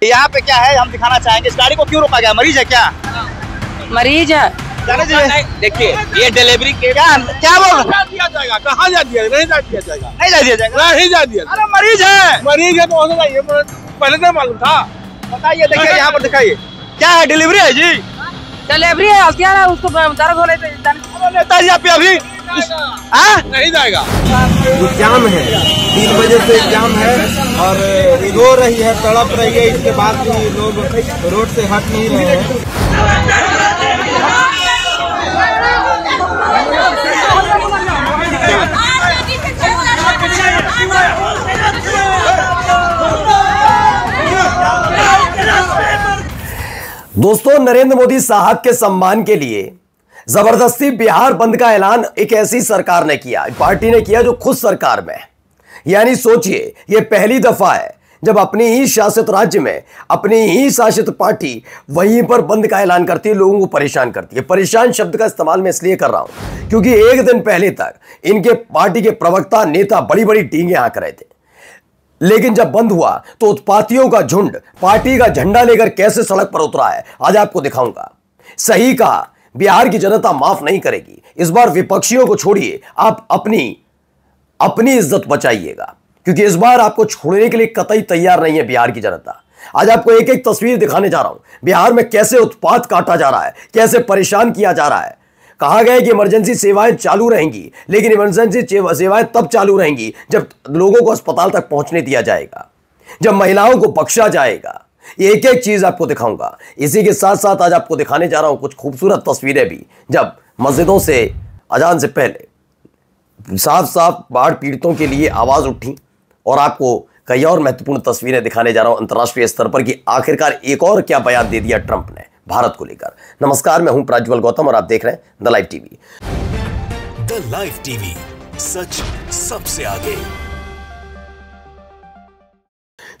यहाँ पे क्या है हम दिखाना चाहेंगे। इस गाड़ी को क्यों रोका गया? मरीज है क्या? मरीज है। देखिए ये डिलीवरी के क्या बोल रहे? दिया जाएगा, कहाँ जा दिया? नहीं जा दिया जाएगा, नहीं जा दिया जाएगा, नहीं जा दिया। अरे मरीज है तो होना चाहिए, पहले नहीं मालूम था। बताइए, देखिए यहाँ पर दिखाइए क्या है। डिलीवरी है जी, डिलीवरी है। क्या है उसको दर्द हो रहे थे। नेताजी आप अभी नहीं जाएगा। एग्जाम है, 3 बजे से एग्जाम है और रो रही है, तड़प रही है। इसके बाद भी लोग रोड से हट नहीं रहे हैं। दोस्तों, नरेंद्र मोदी साहब के सम्मान के लिए जबरदस्ती बिहार बंद का ऐलान एक ऐसी सरकार ने किया, पार्टी ने किया जो खुद सरकार में है। यानी सोचिए, यह पहली दफा है जब अपनी ही शासित राज्य में अपनी ही शासित पार्टी वहीं पर बंद का ऐलान करती है, लोगों को परेशान करती है। परेशान शब्द का इस्तेमाल मैं इसलिए कर रहा हूं क्योंकि एक दिन पहले तक इनके पार्टी के प्रवक्ता नेता बड़ी बड़ी डींगे हाँक रहे थे, लेकिन जब बंद हुआ तो उत्पातियों का झुंड पार्टी का झंडा लेकर कैसे सड़क पर उतरा है, आज आपको दिखाऊंगा। सही कहा, बिहार की जनता माफ नहीं करेगी। इस बार विपक्षियों को छोड़िए, आप अपनी इज्जत बचाइएगा, क्योंकि इस बार आपको छोड़ने के लिए कतई तैयार नहीं है बिहार की जनता। आज आपको एक एक तस्वीर दिखाने जा रहा हूं, बिहार में कैसे उत्पात काटा जा रहा है, कैसे परेशान किया जा रहा है। कहा गया कि इमरजेंसी सेवाएं चालू रहेंगी, लेकिन इमरजेंसी सेवाएं तब चालू रहेंगी जब लोगों को अस्पताल तक पहुंचने दिया जाएगा, जब महिलाओं को बख्शा जाएगा। ये एक एक चीज आपको दिखाऊंगा। इसी के साथ साथ आज आपको दिखाने जा रहा हूं कुछ खूबसूरत तस्वीरें भी, जब मस्जिदों से अजान से पहले साफ साफ बाढ़ पीड़ितों के लिए आवाज उठी, और आपको कई और महत्वपूर्ण तस्वीरें दिखाने जा रहा हूं अंतर्राष्ट्रीय स्तर पर कि आखिरकार एक और क्या बयान दे दिया ट्रंप ने भारत को लेकर। नमस्कार, मैं हूं प्रज्वल गौतम और आप देख रहे हैं the live TV. The live TV, सच सबसे आगे।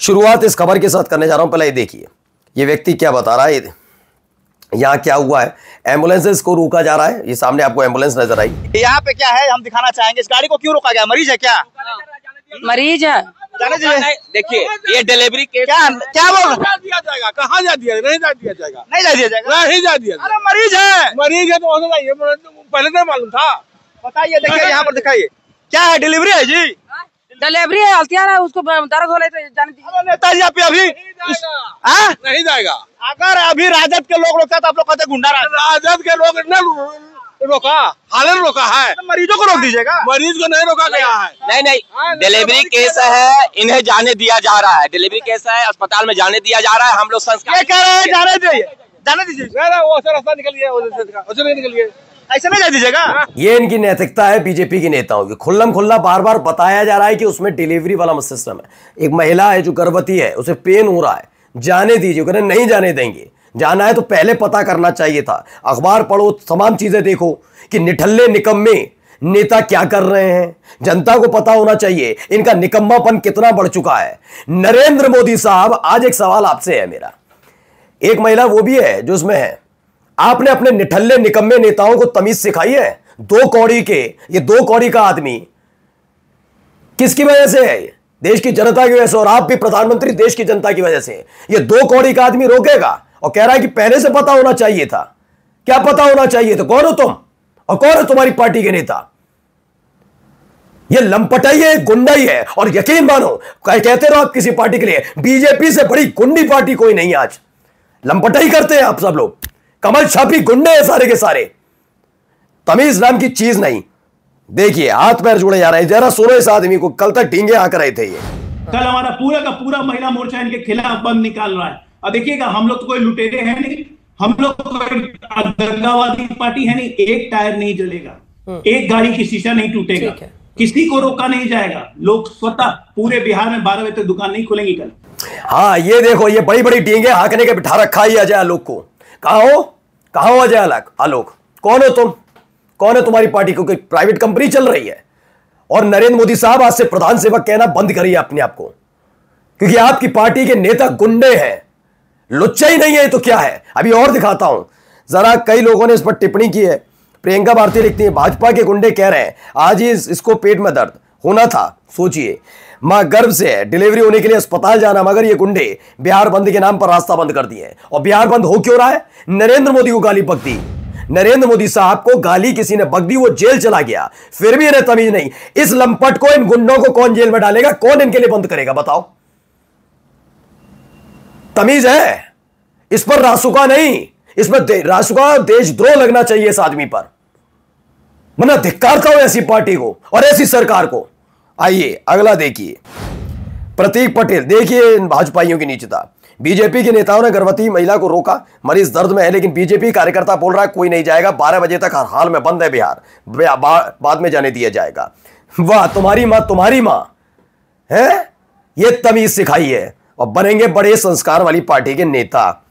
शुरुआत इस खबर के साथ करने जा रहा हूं। पहले ये देखिए, ये व्यक्ति क्या बता रहा है, यहां क्या हुआ है। एम्बुलेंसेस को रोका जा रहा है, ये सामने आपको एम्बुलेंस नजर आई। यहाँ पे क्या है हम दिखाना चाहेंगे। इस गाड़ी को क्यों रोका गया? मरीज है क्या? मरीज है। देखिए ये डिलीवरी के क्या बोल रहे? दिया जाएगा, कहाँ जा दिया? नहीं जा दिया जाएगा, नहीं जा दिया जाएगा, नहीं जा दिया। अरे मरीज है तो होना चाहिए, पहले नहीं मालूम था। बताइए, देखिए यहाँ पर दिखाइए क्या है। डिलीवरी है जी, डिलीवरी है। क्या है उसको दर्द हो रहे थे। नेताजी आप अभी नहीं जाएगा। अगर अभी राजद के लोग रोकते तो आप लोग कहते गुंडा राजद के लोग ने रोका, हालन रोका है। मरीजों को रोक दीजिएगा, मरीज को नहीं रोका गया है। नहीं, डिलीवरी केस है, इन्हें जाने दिया जा रहा है। डिलीवरी केस है, अस्पताल में जाने दिया जा रहा है। हम लोग संस्कार कह रहे हैं जाने दीजिए। वो रास्ता निकलिए, ऐसे नहीं जा दीजिएगा। ये इनकी नैतिकता है बीजेपी के नेताओं की। खुल्लम खुल्ला बार बार बताया जा रहा है कि उसमें डिलीवरी वाला सिस्टम है। एक महिला है जो गर्भवती है, उसे पेन हो रहा है, जाने दीजिए। कहते नहीं जाने देंगे। जाना है तो पहले पता करना चाहिए था। अखबार पढ़ो, तमाम चीजें देखो कि निठल्ले निकम्मे नेता क्या कर रहे हैं। जनता को पता होना चाहिए इनका निकम्मापन कितना बढ़ चुका है। नरेंद्र मोदी साहब, आज एक सवाल आपसे है मेरा। एक महिला वो भी है जो उसमें है, आपने अपने निठल्ले निकम्मे नेताओं को तमीज सिखाई है? 2 कौड़ी के, ये 2 कौड़ी का आदमी किसकी वजह से है? देश की जनता की वजह से, और आप भी प्रधानमंत्री देश की जनता की वजह से। ये 2 कौड़ी का आदमी रोकेगा और कह रहा है कि पहले से पता होना चाहिए था। क्या पता होना चाहिए? तो कौन हो तुम और कौन है तुम्हारी पार्टी के नेता? ये लंपटाई है, गुंडाई है। और यकीन मानो, कहते रहो आप किसी पार्टी के लिए, बीजेपी से बड़ी गुंडी पार्टी कोई नहीं। आज लंपटाई करते हैं आप सब लोग, कमल छापी गुंडे हैं सारे के सारे। तमीज नाम की चीज नहीं। देखिए हाथ पैर जुड़े जा रहे हैं। जरा सुनो इस आदमी को, कल तक डींगे हाँक रहे थे ये। कल हमारा पूरा का पूरा महिला मोर्चा इनके खिलाफ बंद निकाल रहा है। और देखिएगा, हम लोग तो कोई लुटेरे हैं नहीं, हम लोग तो कोई दंगावादी पार्टी है नहीं। एक टायर नहीं जलेगा, एक गाड़ी की शीशा नहीं टूटेगा, किसी को रोका नहीं जाएगा। लोग स्वतः पूरे बिहार में 12 बजे तक दुकान नहीं खुलेंगी कल। हाँ, ये देखो, ये बड़ी बड़ी डींगे हाँकने के बिठा रखा ही अजय आलोक को। कहा हो अजय आलोक? कौन हो तुम? कौन है तुम्हारी पार्टी? क्योंकि प्राइवेट कंपनी चल रही है। और नरेंद्र मोदी साहब आज से प्रधान सेवक कहना बंद करिए अपने आप को, क्योंकि आपकी पार्टी के नेता गुंडे हैं, लुच्चा ही नहीं है। तो क्या है? अभी और दिखाता हूं जरा। कई लोगों ने इस पर टिप्पणी की है। प्रियंका भारती लिखती है, भाजपा के गुंडे कह रहे हैं आज ही इसको पेट में दर्द होना था। सोचिए, मां गर्भ से है, डिलीवरी होने के लिए अस्पताल जाना, मगर ये गुंडे बिहार बंद के नाम पर रास्ता बंद कर दिए। और बिहार बंद हो क्यों रहा है? नरेंद्र मोदी को गाली बक दी, नरेंद्र मोदी साहब को गाली किसी ने बक दी, वो जेल चला गया, फिर भी इन्हें तमीज नहीं। इस लंपट को, इन गुंडों को कौन जेल में डालेगा? कौन इनके लिए बंद करेगा? बताओ, तमीज है इस पर? रासुका नहीं, इसमें रासुका देशद्रोह लगना चाहिए इस आदमी पर, वरना धिक्कारता हूं ऐसी पार्टी को और ऐसी सरकार को। आइए अगला देखिए, प्रतीक पटेल। देखिए इन भाजपाइयों की नीचता। बीजेपी के नेताओं ने गर्भवती महिला को रोका, मरीज दर्द में है, लेकिन बीजेपी कार्यकर्ता बोल रहा है कोई नहीं जाएगा, 12 बजे तक हर हाल में बंद है बिहार, बाद में जाने दिया जाएगा। वाह, तुम्हारी मां है, ये तमीज सिखाई है और बनेंगे बड़े संस्कार वाली पार्टी के नेता।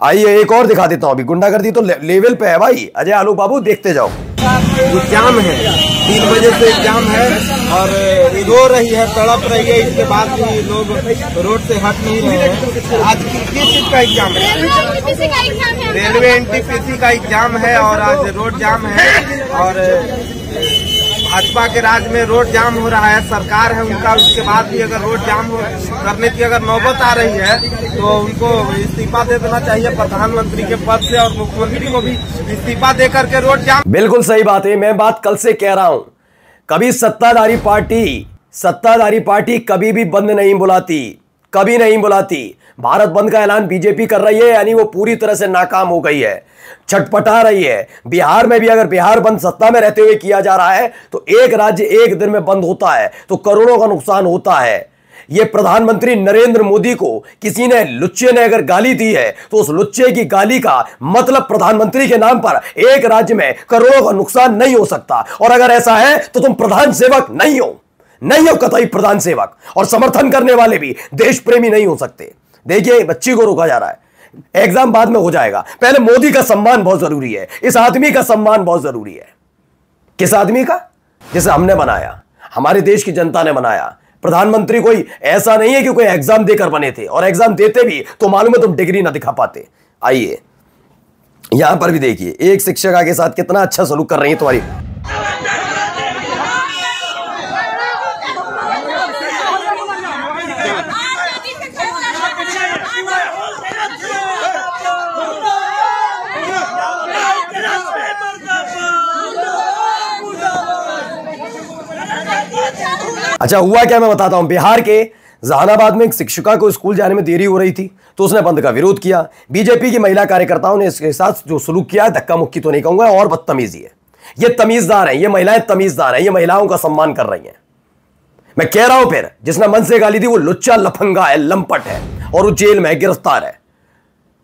आइए एक और दिखा देता हूं। अभी गुंडागर्दी तो लेवल पे है भाई। अजय आलू बाबू देखते जाओ। जो जाम है 3 बजे से जाम है और रो रही है, तड़प रही है, इसके बाद भी लोग रोड से हट नहीं रहे हैं। आज किस चीज का एग्जाम है? रेलवे NTPC का एग्जाम है और आज रोड जाम है। और भाजपा के राज में रोड जाम हो रहा है, सरकार है उनका, उसके बाद भी अगर रोड जाम करने की अगर नौबत आ रही है तो उनको इस्तीफा दे देना चाहिए प्रधानमंत्री के पद से, और मुख्यमंत्री को भी इस्तीफा दे करके रोड जाम। बिल्कुल सही बात है, मैं बात कल से कह रहा हूं, कभी सत्ताधारी पार्टी कभी भी बंद नहीं बुलाती, कभी नहीं बुलाती। भारत बंद का ऐलान बीजेपी कर रही है, यानी वो पूरी तरह से नाकाम हो गई है, छटपटा रही है। बिहार में भी अगर बिहार बंद सत्ता में रहते हुए किया जा रहा है तो एक राज्य एक दिन में बंद होता है तो करोड़ों का नुकसान होता है। ये प्रधानमंत्री नरेंद्र मोदी को किसी ने, लुच्चे ने अगर गाली दी है तो उस लुच्चे की गाली का मतलब प्रधानमंत्री के नाम पर एक राज्य में करोड़ों का नुकसान नहीं हो सकता। और अगर ऐसा है तो तुम प्रधान सेवक नहीं हो कतई प्रधान सेवक, और समर्थन करने वाले भी देश प्रेमी नहीं हो सकते। देखिए बच्ची को रोका जा रहा है, एग्जाम बाद में हो जाएगा, पहले मोदी का सम्मान बहुत जरूरी है, इस आदमी का सम्मान बहुत जरूरी है। किस आदमी का? जिसे हमने बनाया, हमारे देश की जनता ने बनाया। प्रधानमंत्री कोई ऐसा नहीं है कि कोई एग्जाम देकर बने थे, और एग्जाम देते भी तो मालूम है तुम डिग्री ना दिखा पाते। आइए यहां पर भी देखिए, एक शिक्षिका के साथ कितना अच्छा सलूक कर रही है तुम्हारी। अच्छा हुआ क्या मैं बताता हूं। बिहार के जहानाबाद में एक शिक्षिका को स्कूल जाने में देरी हो रही थी तो उसने बंद का विरोध किया। बीजेपी की महिला कार्यकर्ताओं ने इसके साथ जो सलूक किया, धक्का मुक्की तो नहीं कहूंगा, और बदतमीजी है। ये तमीजदार हैं, ये महिलाएं तमीजदार हैं, ये महिलाओं का सम्मान कर रही हैं। मैं कह रहा हूं फिर, जिसने मन से गाली दी वो लुच्चा लफंगा है, लंपट है, और वो जेल में गिरफ्तार है।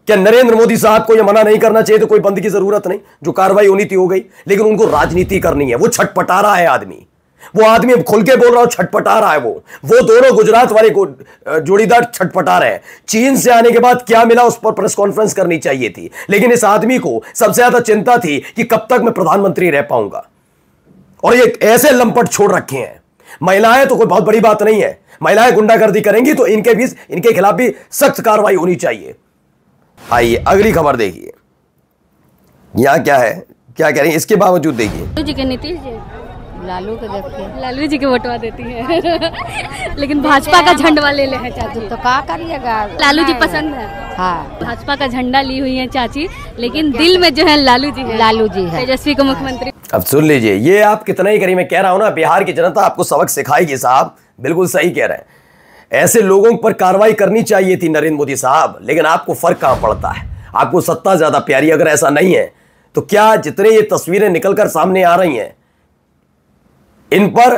क्या नरेंद्र मोदी साहब को यह मना नहीं करना चाहिए तो कोई बंद की जरूरत नहीं, जो कार्रवाई होनी थी हो गई, लेकिन उनको राजनीति करनी है। वो छटपटा रहा है आदमी, वो आदमी खुल के बोल रहा हूं, छटपटा रहा है। वो दोनों गुजरात वाले जोड़ीदार छटपटा रहे हैं। चीन से आने के बाद क्या मिला उस पर प्रेस कॉन्फ्रेंस करनी चाहिए थी, लेकिन इस आदमी को सबसे ज्यादा चिंता थी कि कब तक मैं प्रधानमंत्री रह पाऊंगा। और ये ऐसे लंपट छोड़ रखे हैं। महिलाएं तो कोई बहुत बड़ी बात नहीं है, महिलाएं गुंडागर्दी करेंगी तो इनके खिलाफ भी सख्त कार्रवाई होनी चाहिए। आइए अगली खबर देखिए, यहां क्या है, क्या कह रही है। इसके बावजूद देखिए, नीतीश जी लालू के देखिए, लालू जी के वोटवा देती है लेकिन भाजपा का झंडा ले ले है चाची, तो क्या करिएगा। लालू जी पसंद है, हाँ भाजपा का झंडा ली हुई है चाची, लेकिन दिल में जो है लालू जी है, तेजस्वी को मुख्यमंत्री। अब सुन लीजिए, ये आप कितना ही करी, मैं कह रहा हूं ना, बिहार की जनता आपको सबक सिखाएगी साहब, बिल्कुल सही कह रहे हैं। ऐसे लोगों पर कार्रवाई करनी चाहिए थी नरेंद्र मोदी साहब, लेकिन आपको फर्क कहां पड़ता है, आपको सत्ता ज्यादा प्यारी। अगर ऐसा नहीं है तो क्या जितने ये तस्वीरें निकलकर सामने आ रही हैं इन पर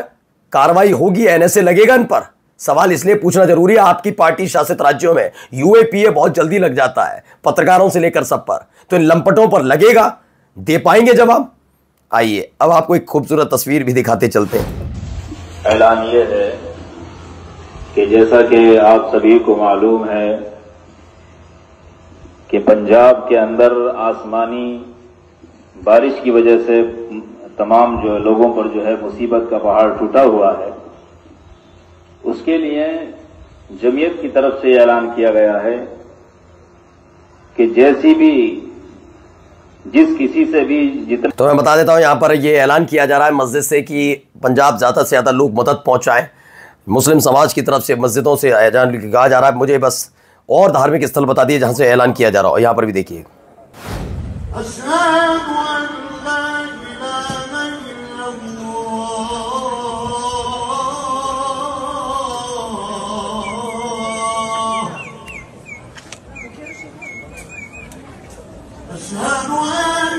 कार्रवाई होगी, NSA लगेगा इन पर? सवाल इसलिए पूछना जरूरी है, आपकी पार्टी शासित राज्यों में UAPA बहुत जल्दी लग जाता है, पत्रकारों से लेकर सब पर, तो इन लंपटों पर लगेगा, दे पाएंगे जवाब? आइए अब आपको एक खूबसूरत तस्वीर भी दिखाते चलते हैं। ऐलान ये है कि जैसा कि आप सभी को मालूम है कि पंजाब के अंदर आसमानी बारिश की वजह से तमाम जो लोगों पर जो है मुसीबत का पहाड़ टूटा हुआ है, उसके लिए जमीयत की तरफ से ऐलान किया गया है कि जैसी भी जिस किसी से भी जितना। तो मैं बता देता हूं, यहां पर ये ऐलान किया जा रहा है मस्जिद से कि पंजाब ज्यादा से ज्यादा लोग मदद पहुंचाएं। मुस्लिम समाज की तरफ से मस्जिदों से ऐलान कहा जा रहा है। मुझे बस और धार्मिक स्थल बता दिए जहां से ऐलान किया जा रहा हो। यहाँ पर भी देखिए,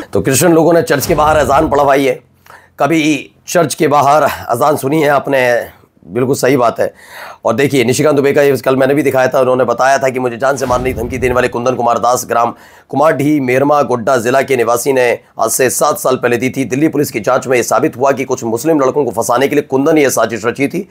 तो क्रिश्चियन लोगों ने चर्च के बाहर अजान पढ़वाई है। कभी चर्च के बाहर अजान सुनी है आपने? बिल्कुल सही बात है। और देखिए निशिकांत दुबे का कल मैंने भी दिखाया था, उन्होंने बताया था कि मुझे जान से मारने की धमकी देने वाले कुंदन कुमार दास ग्राम कुमारडीह मेरमा गोड्डा जिला के निवासी ने आज से 7 साल पहले दी थी। दिल्ली पुलिस की जांच में यह साबित हुआ कि कुछ मुस्लिम लड़कों को फंसाने के लिए कुंदन ने यह साजिश रची थी।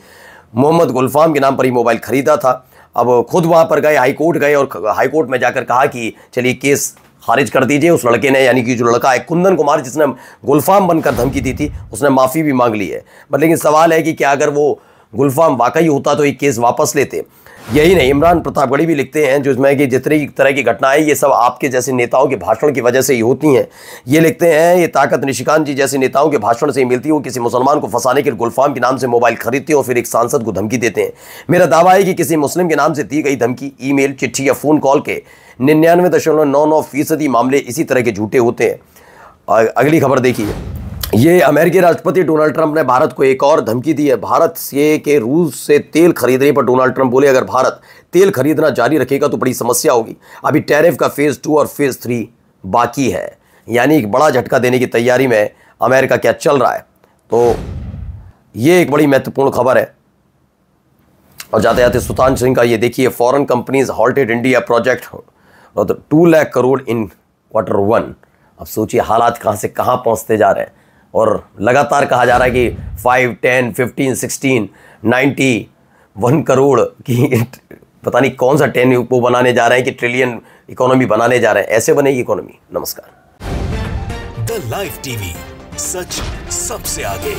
मोहम्मद गुलफाम के नाम पर ही मोबाइल खरीदा था। अब खुद वहां पर गए, हाईकोर्ट गए और हाईकोर्ट में जाकर कहा कि चलिए केस खारिज कर दीजिए। उस लड़के ने, यानी कि जो लड़का है कुंदन कुमार जिसने गुलफाम बनकर धमकी दी थी, उसने माफ़ी भी मांग ली है। बट लेकिन सवाल है कि क्या अगर वो गुलफाम वाकई होता तो ये केस वापस लेते? यही नहीं, इमरान प्रतापगढ़ी भी लिखते हैं जिसमें कि जितनी तरह की घटनाएं ये सब आपके जैसे नेताओं के भाषण की वजह से ही होती हैं। ये लिखते हैं ये ताकत निशिकांत जी जैसे नेताओं के भाषण से ही मिलती है। वो किसी मुसलमान को फंसाने के लिए गुलफाम के नाम से मोबाइल खरीदते हैं और फिर एक सांसद को धमकी देते हैं। मेरा दावा है कि किसी मुस्लिम के नाम से दी गई धमकी, ईमेल, चिट्ठी या फ़ोन कॉल के 99.99% मामले इसी तरह के झूठे होते हैं। अगली खबर देखिए, ये अमेरिकी राष्ट्रपति डोनाल्ड ट्रंप ने भारत को एक और धमकी दी है। भारत से के रूस से तेल खरीदने पर डोनाल्ड ट्रंप बोले अगर भारत तेल खरीदना जारी रखेगा तो बड़ी समस्या होगी। अभी टैरिफ का फेज़ 2 और फेज़ 3 बाकी है, यानी एक बड़ा झटका देने की तैयारी में अमेरिका क्या चल रहा है। तो ये एक बड़ी महत्वपूर्ण खबर है। और जाते जाते सुल्तान सिंह का ये देखिए, foreign companies halted India project और 2 लाख करोड़ इन Q1। अब सोचिए हालात कहाँ से कहाँ पहुँचते जा रहे हैं। और लगातार कहा जा रहा है कि 5, 10, 15, 16, 91 करोड़ की पता नहीं कौन सा 10 वो बनाने जा रहे हैं कि ट्रिलियन इकोनॉमी बनाने जा रहे हैं। ऐसे बनेगी इकोनॉमी। नमस्कार। द लाइव टीवी, सच सबसे आगे।